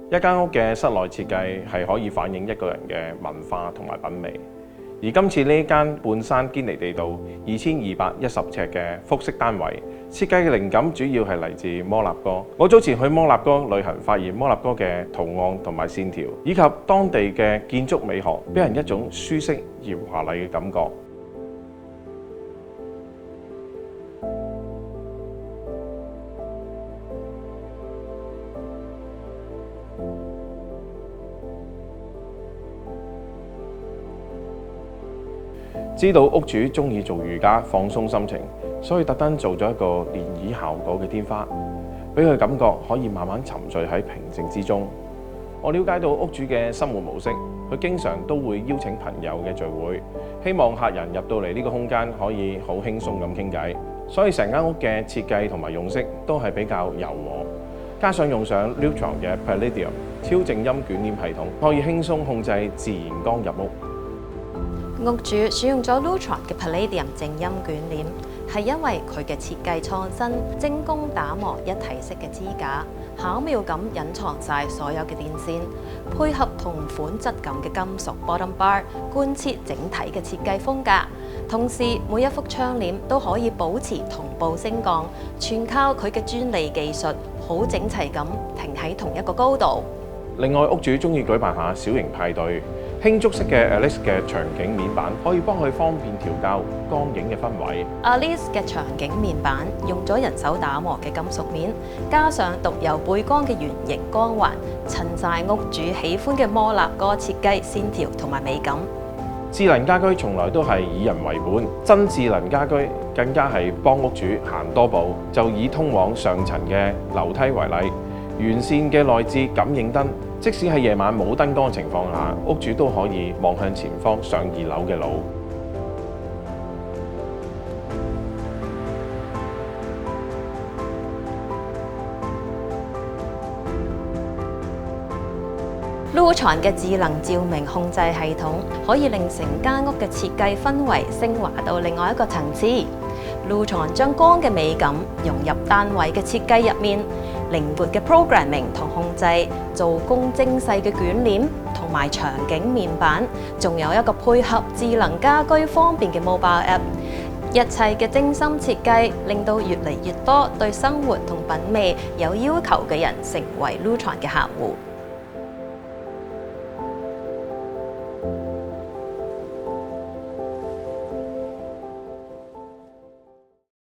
一間屋嘅室內設計係可以反映一個人嘅文化同埋品味。而今次呢間半山堅尼地道2210尺嘅複式單位，設計嘅靈感主要係嚟自摩納哥。我早前去摩納哥旅行，發現摩納哥嘅圖案同埋線條，以及當地嘅建築美學，俾人一種舒適而華麗嘅感覺。知道屋主中意做瑜伽放鬆心情，所以特登做咗一個漣漪效果嘅天花，俾佢感覺可以慢慢沉醉喺平靜之中。我了解到屋主嘅生活模式，佢經常都會邀請朋友嘅聚會，希望客人入到嚟呢個空間可以好輕鬆咁傾偈。所以成間屋嘅設計同埋用色都係比較柔和，加上用上 Lutron 嘅 Palladium 超靜音捲簾系統，可以輕鬆控制自然光入屋。屋主選用咗 Lutron 嘅 Palladium 靜音捲簾，係因為佢嘅設計創新，精工打磨一體式嘅支架，巧妙咁隱藏晒所有嘅電線，配合同款質感嘅金屬 bottom bar， 貫徹整體嘅設計風格。同時，每一幅窗簾都可以保持同步升降，全靠佢嘅專利技術，好整齊咁停喺同一個高度。另外，屋主中意舉辦下小型派對。輕觸式嘅 Alice 嘅場景面板可以幫佢方便調校光影嘅氛圍。Alice 嘅場景面板用咗人手打磨嘅金屬面，加上獨有背光嘅圓形光環，襯晒屋主喜歡嘅摩納哥設計線條同埋美感。智能家居從來都係以人為本，真智能家居更加係幫屋主行多步。就以通往上層嘅樓梯為例，完善嘅內置感應燈。即使係夜晚冇燈光嘅情況下，屋主都可以望向前方上2樓嘅路。Lutron 嘅智能照明控制系統可以令成間屋嘅設計氛圍升華到另外一個層次。Lutron 將光嘅美感融入單位嘅設計入面，靈活嘅 programming 同控制，做工精細嘅捲簾同埋場景面板，仲有一個配合智能家居方便嘅 mobile app。一切嘅精心設計，令到越嚟越多對生活同品味有要求嘅人成為 Lutron 嘅客戶。